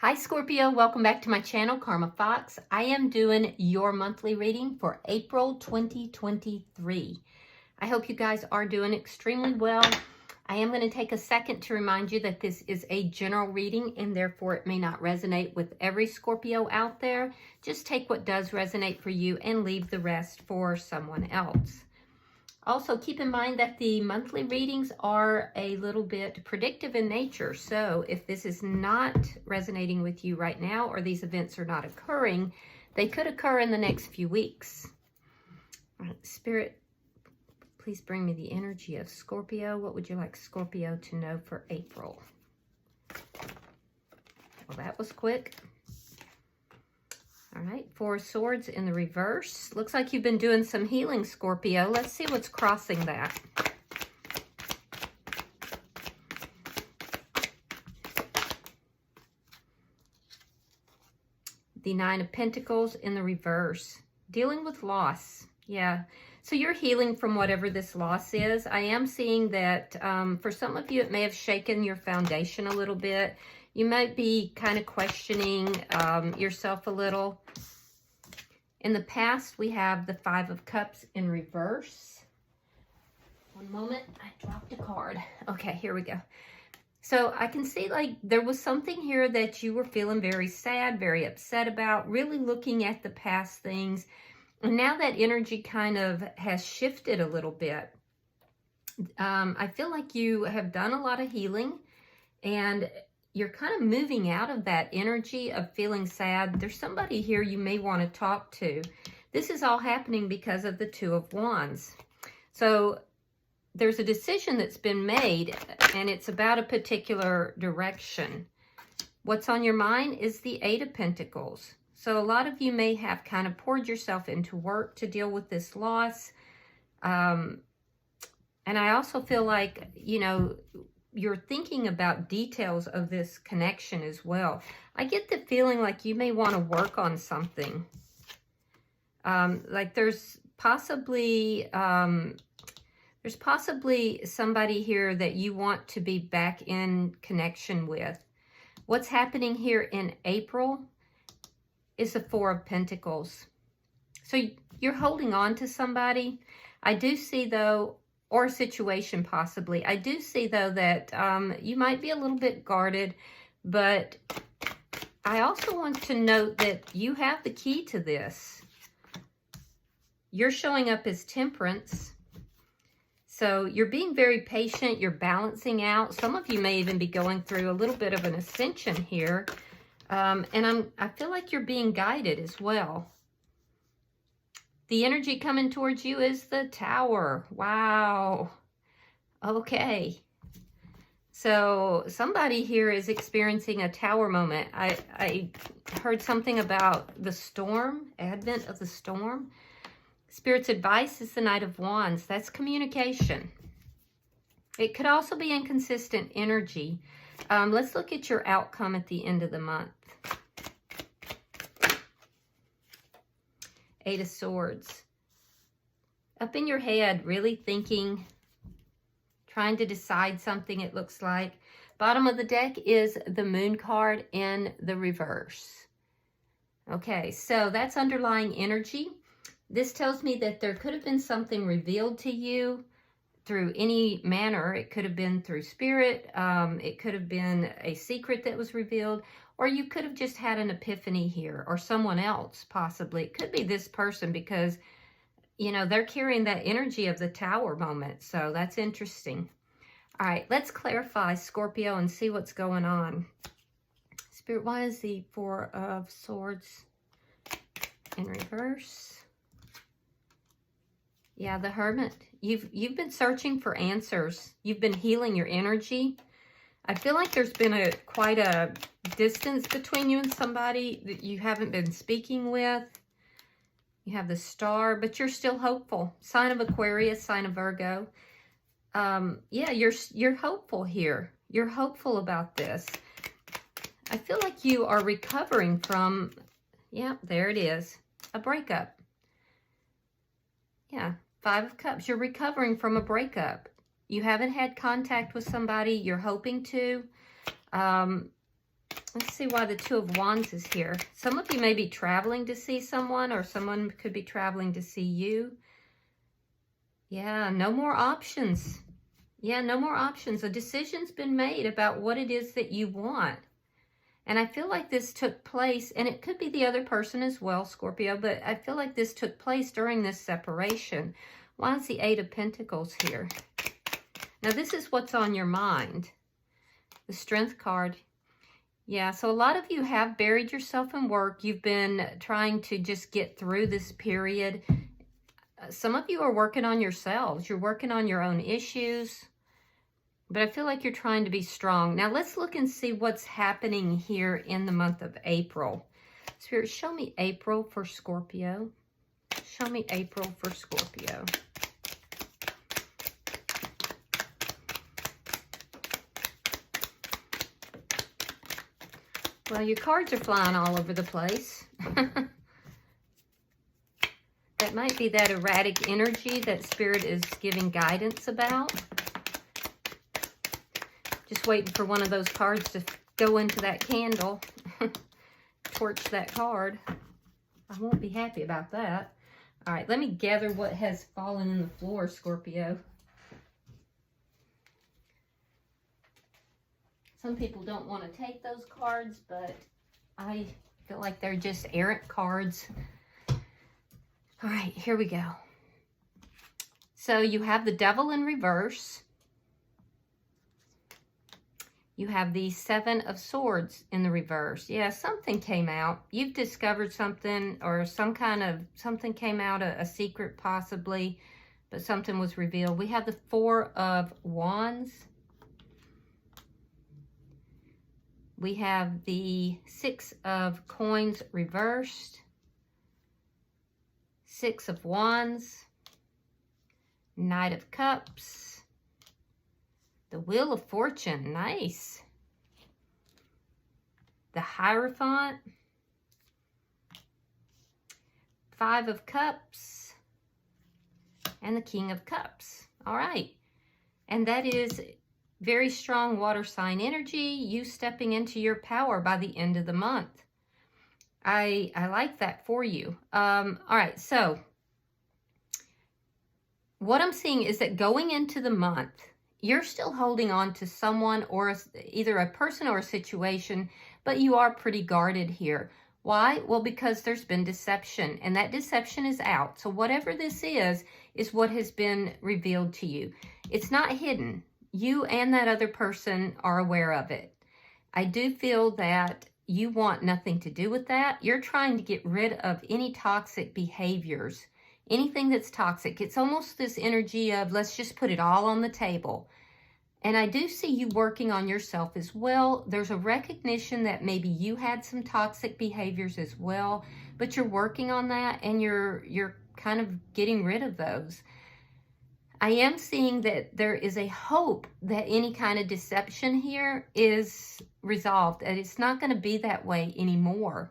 Hi Scorpio, welcome back to my channel, Karma Fox. I am doing your monthly reading for April 2023. I hope you guys are doing extremely well. I am going to take a second to remind you that this is a general reading and therefore it may not resonate with every Scorpio out there. Just take what does resonate for you and leave the rest for someone else. Also, keep in mind that the monthly readings are a little bit predictive in nature. So if this is not resonating with you right now, or these events are not occurring, they could occur in the next few weeks. All right, Spirit, please bring me the energy of Scorpio. What would you like Scorpio to know for April? Well, that was quick. All right, Four of Swords in the reverse. Looks like you've been doing some healing, Scorpio. Let's see what's crossing that. The Nine of Pentacles in the reverse. Dealing with loss. Yeah. So you're healing from whatever this loss is. I am seeing that for some of you, it may have shaken your foundation a little bit. You might be kind of questioning yourself a little. In the past, we have the Five of Cups in reverse. One moment, I dropped a card. Okay, here we go. So I can see like there was something here that you were feeling very sad, very upset about, really looking at the past things. And now that energy kind of has shifted a little bit. I feel like you have done a lot of healing and you're kind of moving out of that energy of feeling sad. There's somebody here you may want to talk to. This is all happening because of the Two of Wands. So there's a decision that's been made and it's about a particular direction. What's on your mind is the Eight of Pentacles. So a lot of you may have kind of poured yourself into work to deal with this loss. And I also feel like, you know, you're thinking about details of this connection as well. I get the feeling like you may want to work on something. Like there's possibly somebody here that you want to be back in connection with. What's happening here in April is the Four of Pentacles. So you're holding on to somebody. I do see though, or a situation possibly. I do see though that you might be a little bit guarded, but I also want to note that you have the key to this. You're showing up as Temperance. So you're being very patient. You're balancing out. Some of you may even be going through a little bit of an ascension here. And I feel like you're being guided as well. The energy coming towards you is the Tower. Wow. Okay. So somebody here is experiencing a Tower moment. I heard something about the storm, advent of the storm. Spirit's advice is the Knight of Wands. That's communication. It could also be inconsistent energy. Let's look at your outcome at the end of the month. Eight of Swords. Up in your head, really thinking, trying to decide something, it looks like. Bottom of the deck is the Moon card in the reverse. Okay, so that's underlying energy. This tells me that there could have been something revealed to you through any manner. It could have been through spirit. It could have been a secret that was revealed. Or you could have just had an epiphany here, or someone else possibly. It could be this person because, you know, they're carrying that energy of the Tower moment. So that's interesting. All right, let's clarify Scorpio and see what's going on. Spirit, why is the Four of Swords in reverse? Yeah, the Hermit. You've been searching for answers. You've been healing your energy. I feel like there's been quite a distance between you and somebody that you haven't been speaking with. You have the Star, but you're still hopeful. Sign of Aquarius, sign of Virgo. Yeah, you're hopeful here. You're hopeful about this. I feel like you are recovering from, yeah, there it is, a breakup. Yeah, Five of Cups. You're recovering from a breakup. You haven't had contact with somebody. You're hoping to. Let's see why the Two of Wands is here. Some of you may be traveling to see someone, or someone could be traveling to see you. Yeah, no more options. Yeah, no more options. A decision's been made about what it is that you want. And I feel like this took place, and it could be the other person as well, Scorpio, but I feel like this took place during this separation. Why is the Eight of Pentacles here? Now, this is what's on your mind. The Strength card. Yeah, so a lot of you have buried yourself in work. You've been trying to just get through this period. Some of you are working on yourselves. You're working on your own issues. But I feel like you're trying to be strong. Now, let's look and see what's happening here in the month of April. Spirit, show me April for Scorpio. Show me April for Scorpio. Well, your cards are flying all over the place. That might be that erratic energy that Spirit is giving guidance about. Just waiting for one of those cards to go into that candle. Torch that card. I won't be happy about that. All right, let me gather what has fallen in the floor, Scorpio. Some people don't want to take those cards, but I feel like they're just errant cards. All right, here we go. So you have the Devil in reverse. You have the Seven of Swords in the reverse. Yeah, something came out. You've discovered something, or something came out, a secret possibly, but something was revealed. We have the Four of Wands. We have the Six of Coins reversed. Six of Wands. Knight of Cups. The Wheel of Fortune, nice. The Hierophant. Five of Cups. And the King of Cups. All right. And that is very strong water sign energy, you stepping into your power by the end of the month. I like that for you. All right, so what I'm seeing is that going into the month, you're still holding on to someone, or either a person or a situation, but you are pretty guarded here. Why? Well, because there's been deception, and that deception is out. So whatever this is what has been revealed to you. It's not hidden. You and that other person are aware of it. I do feel that you want nothing to do with that. You're trying to get rid of any toxic behaviors, anything that's toxic. It's almost this energy of, let's just put it all on the table. And I do see you working on yourself as well. There's a recognition that maybe you had some toxic behaviors as well, but you're working on that, and you're kind of getting rid of those. I am seeing that there is a hope that any kind of deception here is resolved, and it's not going to be that way anymore.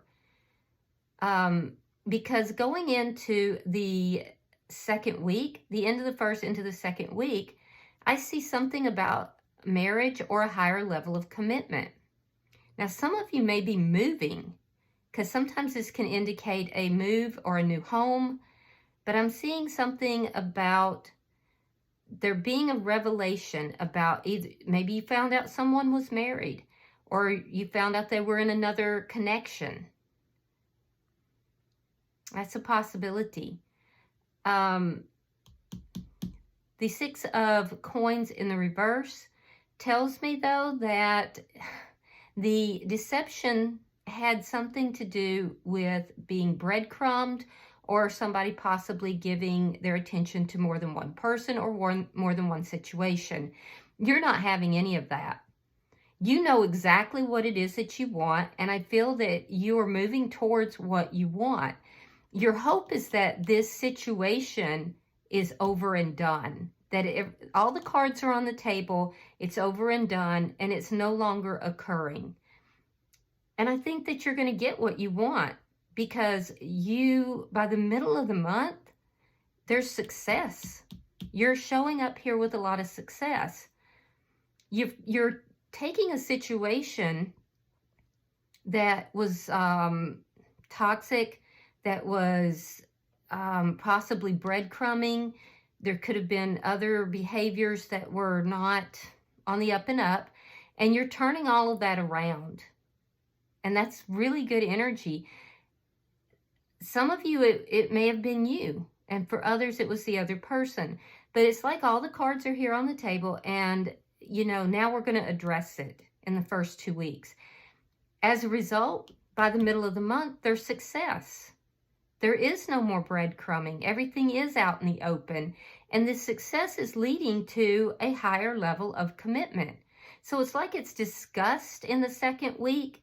Because going into the second week, the end of the first into the second week, I see something about marriage or a higher level of commitment. Now, some of you may be moving, because sometimes this can indicate a move or a new home, but I'm seeing something about there being a revelation about either, maybe you found out someone was married, or you found out they were in another connection. That's a possibility. The Six of Coins in the reverse tells me, though, that the deception had something to do with being breadcrumbed, or somebody possibly giving their attention to more than one person or more than one situation. You're not having any of that. You know exactly what it is that you want, and I feel that you are moving towards what you want. Your hope is that this situation is over and done, that all the cards are on the table, it's over and done, and it's no longer occurring. And I think that you're going to get what you want, because you, by the middle of the month, there's success. You're showing up here with a lot of success. You're taking a situation that was toxic, that was possibly breadcrumbing. There could have been other behaviors that were not on the up and up, and you're turning all of that around. And that's really good energy. Some of you, it may have been you, and for others, it was the other person. But it's like all the cards are here on the table, and, you know, now we're going to address it in the first 2 weeks. As a result, by the middle of the month, there's success. There is no more breadcrumbing. Everything is out in the open, and this success is leading to a higher level of commitment. So it's like it's discussed in the second week,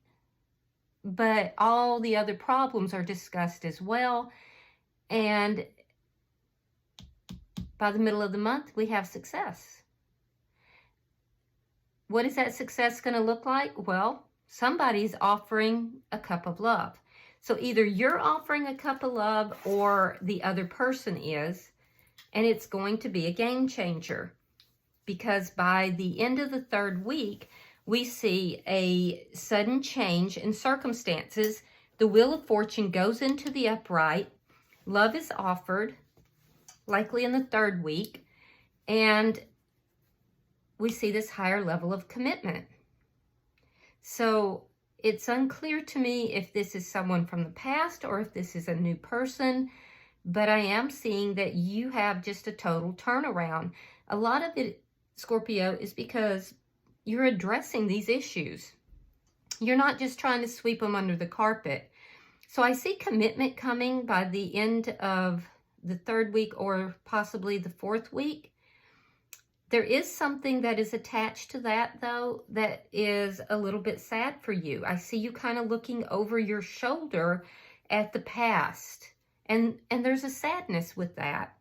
but all the other problems are discussed as well. And by the middle of the month, we have success. What is that success going to look like? Well, somebody's offering a cup of love. So either you're offering a cup of love or the other person is, and it's going to be a game changer. Because by the end of the third week, we see a sudden change in circumstances. The Wheel of Fortune goes into the upright. Love is offered, likely in the third week. And we see this higher level of commitment. So it's unclear to me if this is someone from the past or if this is a new person. But I am seeing that you have just a total turnaround. A lot of it, Scorpio, is because you're addressing these issues. You're not just trying to sweep them under the carpet. So I see commitment coming by the end of the third week or possibly the fourth week. There is something that is attached to that, though, that is a little bit sad for you. I see you kind of looking over your shoulder at the past, and there's a sadness with that.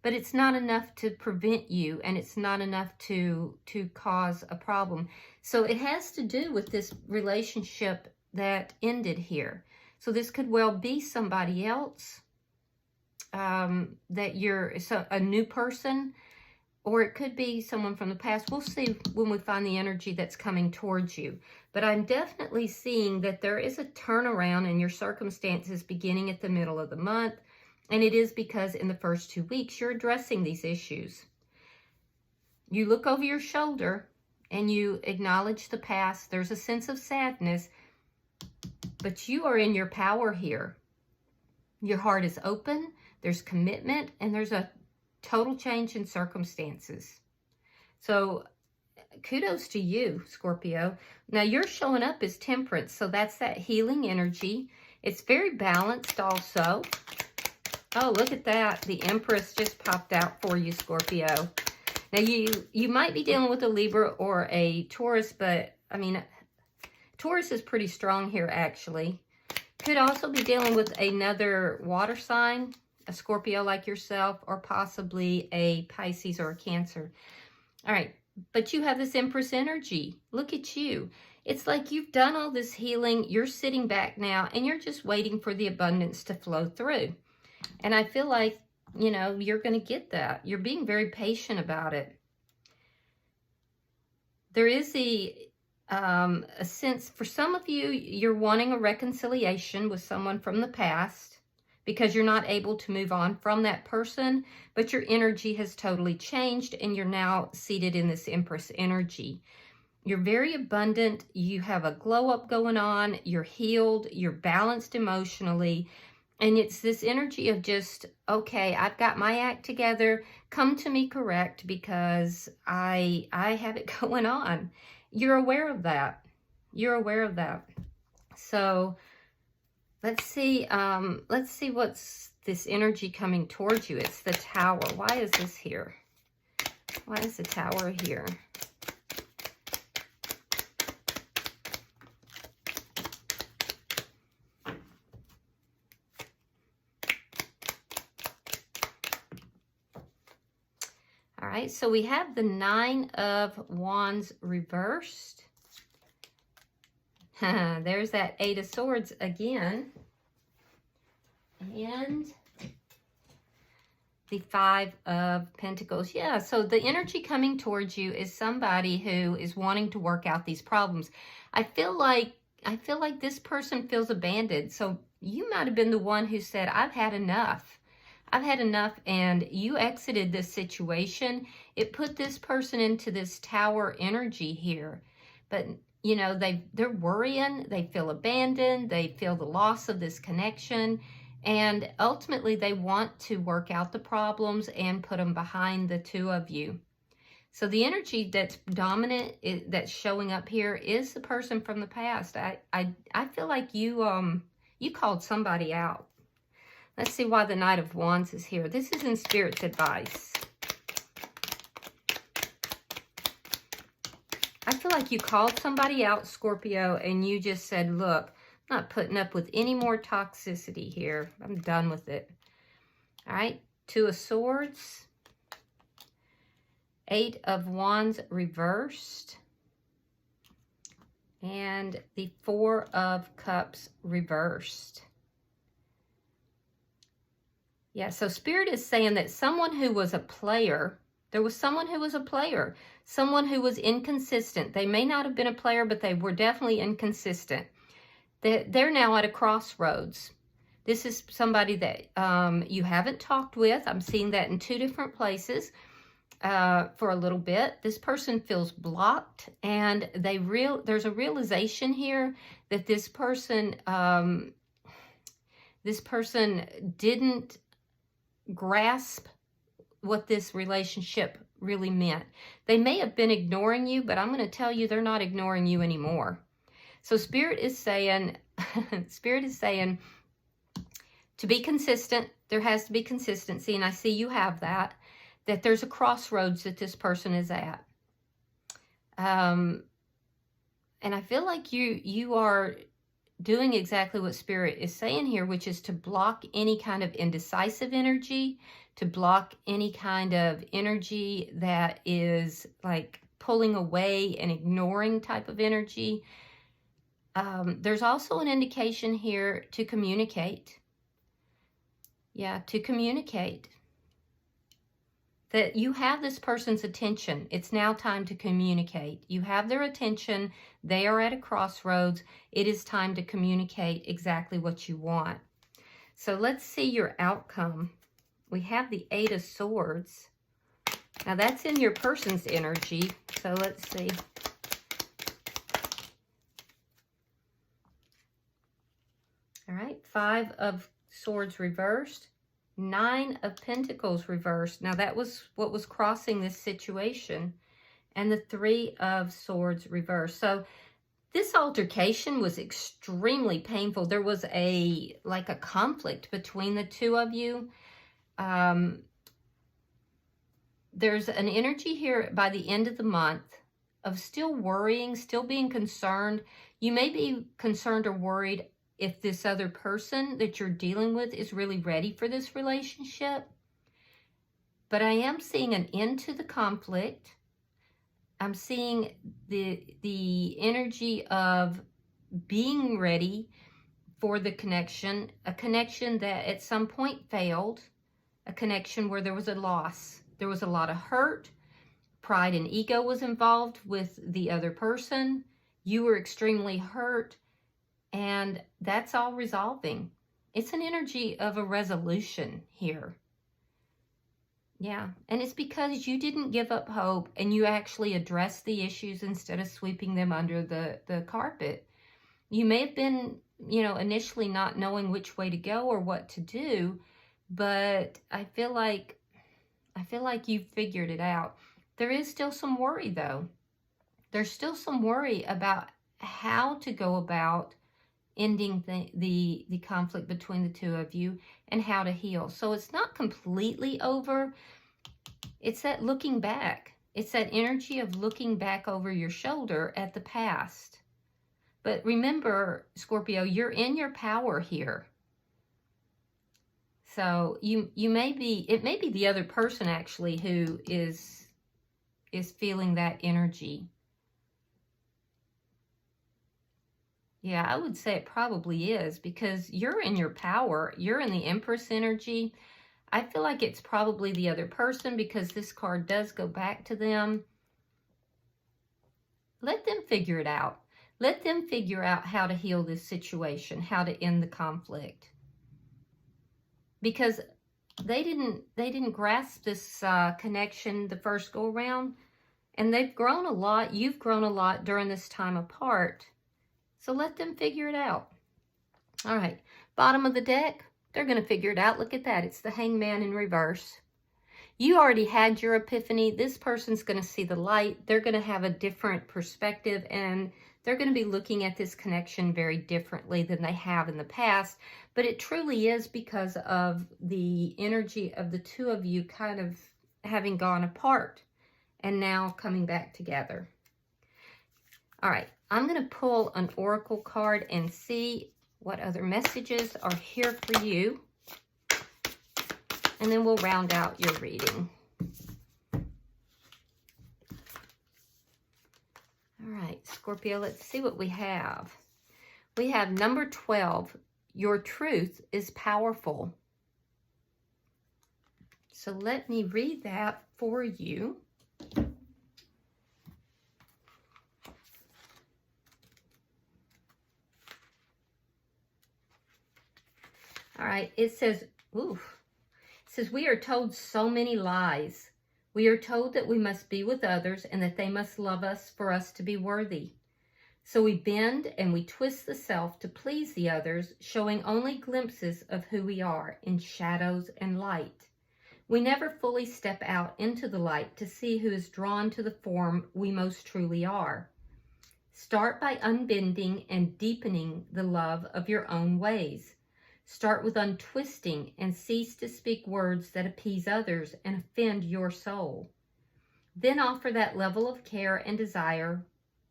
But it's not enough to prevent you, and it's not enough to cause a problem. So it has to do with this relationship that ended here. So this could well be somebody else, that you're a new person, or it could be someone from the past. We'll see when we find the energy that's coming towards you. But I'm definitely seeing that there is a turnaround in your circumstances beginning at the middle of the month. And it is because in the first 2 weeks, you're addressing these issues. You look over your shoulder and you acknowledge the past. There's a sense of sadness, but you are in your power here. Your heart is open, there's commitment, and there's a total change in circumstances. So kudos to you, Scorpio. Now you're showing up as Temperance, so that's that healing energy. It's very balanced also. Oh, look at that. The Empress just popped out for you, Scorpio. Now, you might be dealing with a Libra or a Taurus, but, I mean, Taurus is pretty strong here, actually. Could also be dealing with another water sign, a Scorpio like yourself, or possibly a Pisces or a Cancer. All right, but you have this Empress energy. Look at you. It's like you've done all this healing. You're sitting back now, and you're just waiting for the abundance to flow through. And I feel like, you know, you're going to get that. You're being very patient about it. There is a sense, for some of you, you're wanting a reconciliation with someone from the past because you're not able to move on from that person, but your energy has totally changed and you're now seated in this Empress energy. You're very abundant. You have a glow up going on. You're healed. You're balanced emotionally. And it's this energy of just, okay, I've got my act together. Come to me correct because I have it going on. You're aware of that. You're aware of that. So let's see what's this energy coming towards you. It's the Tower. Why is this here? Why is the Tower here? All right, so we have the Nine of Wands reversed. There's that Eight of Swords again. And the Five of Pentacles. Yeah, so the energy coming towards you is somebody who is wanting to work out these problems. I feel like I feel like this person feels abandoned. So you might have been the one who said, I've had enough. I've had enough, and you exited this situation. It put this person into this tower energy here. But, you know, they're worrying, they feel abandoned, they feel the loss of this connection, and ultimately they want to work out the problems and put them behind the two of you. So the energy that's dominant, that's showing up here, is the person from the past. I feel like you called somebody out. Let's see why the Knight of Wands is here. This is in Spirit's advice. I feel like you called somebody out, Scorpio, and you just said, look, I'm not putting up with any more toxicity here. I'm done with it. All right, Two of Swords. Eight of Wands reversed. And the Four of Cups reversed. Yeah, so Spirit is saying that someone who was a player, there was someone who was a player, someone who was inconsistent. They may not have been a player, but they were definitely inconsistent. They're now at a crossroads. This is somebody that you haven't talked with. I'm seeing that in two different places for a little bit. This person feels blocked, and there's a realization here that this person didn't grasp what this relationship really meant. They may have been ignoring you, but I'm going to tell you they're not ignoring you anymore. So Spirit is saying, to be consistent, there has to be consistency, and I see you have that there's a crossroads that this person is at. And I feel like you are doing exactly what Spirit is saying here, which is to block any kind of indecisive energy, to block any kind of energy that is like pulling away and ignoring type of energy. There's also an indication here to communicate. Yeah, to communicate. That you have this person's attention. It's now time to communicate. You have their attention. They are at a crossroads. It is time to communicate exactly what you want. So let's see your outcome. We have the Eight of Swords. Now that's in your person's energy. So let's see. All right, Five of Swords reversed. Nine of Pentacles reversed. Now that was what was crossing this situation. And the Three of Swords reversed. So this altercation was extremely painful. There was a conflict between the two of you. There's an energy here by the end of the month of still worrying, still being concerned. You may be concerned or worried if this other person that you're dealing with is really ready for this relationship. But I am seeing an end to the conflict. I'm seeing the energy of being ready for the connection, a connection that at some point failed, a connection where there was a loss. There was a lot of hurt. Pride and ego was involved with the other person. You were extremely hurt. And that's all resolving. It's an energy of a resolution here. Yeah, and it's because you didn't give up hope and you actually addressed the issues instead of sweeping them under the carpet. You may have been, initially not knowing which way to go or what to do, but I feel like you've figured it out. There is still some worry though. There's still some worry about how to go about ending the conflict between the two of you and how to heal. So it's not completely over. It's that looking back. It's that energy of looking back over your shoulder at the past. But remember, Scorpio, you're in your power here. So it may be the other person actually who is feeling that energy. Yeah, I would say it probably is because you're in your power. You're in the Empress energy. I feel like it's probably the other person because this card does go back to them. Let them figure it out. Let them figure out how to heal this situation, how to end the conflict. Because they didn't grasp this connection the first go around, and they've grown a lot. You've grown a lot during this time apart. So let them figure it out. All right, bottom of the deck, they're going to figure it out. Look at that. It's the Hangman in reverse. You already had your epiphany. This person's going to see the light. They're going to have a different perspective, and they're going to be looking at this connection very differently than they have in the past. But it truly is because of the energy of the two of you kind of having gone apart and now coming back together. All right, I'm going to pull an oracle card and see what other messages are here for you. And then we'll round out your reading. All right, Scorpio, let's see what we have. We have number 12, your truth is powerful. So let me read that for you. All right, it says, oof. It says, we are told so many lies. We are told that we must be with others and that they must love us for us to be worthy. So we bend and we twist the self to please the others, showing only glimpses of who we are in shadows and light. We never fully step out into the light to see who is drawn to the form we most truly are. Start by unbending and deepening the love of your own ways. Start with untwisting and cease to speak words that appease others and offend your soul. Then offer that level of care and desire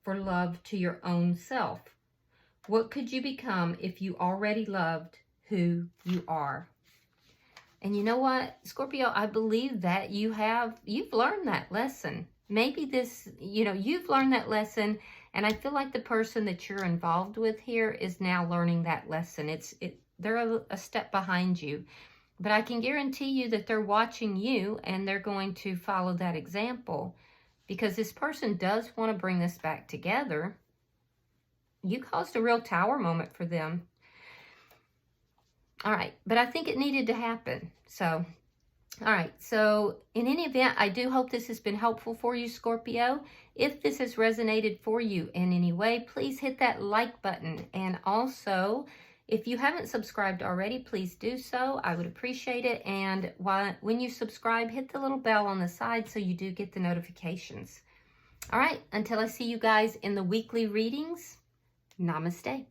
for love to your own self. What could you become if you already loved who you are? And you know what, Scorpio, I believe that you've learned that lesson. Maybe this, you've learned that lesson, and I feel like the person that you're involved with here is now learning that lesson. They're a step behind you, but I can guarantee you that they're watching you and they're going to follow that example, because this person does want to bring this back together. You caused a real tower moment for them. All right, but I think it needed to happen. So, all right, so in any event, I do hope this has been helpful for you, Scorpio. If this has resonated for you in any way, please hit that like button. And also, if you haven't subscribed already, please do so. I would appreciate it. And when you subscribe, hit the little bell on the side so you do get the notifications. All right, until I see you guys in the weekly readings, namaste.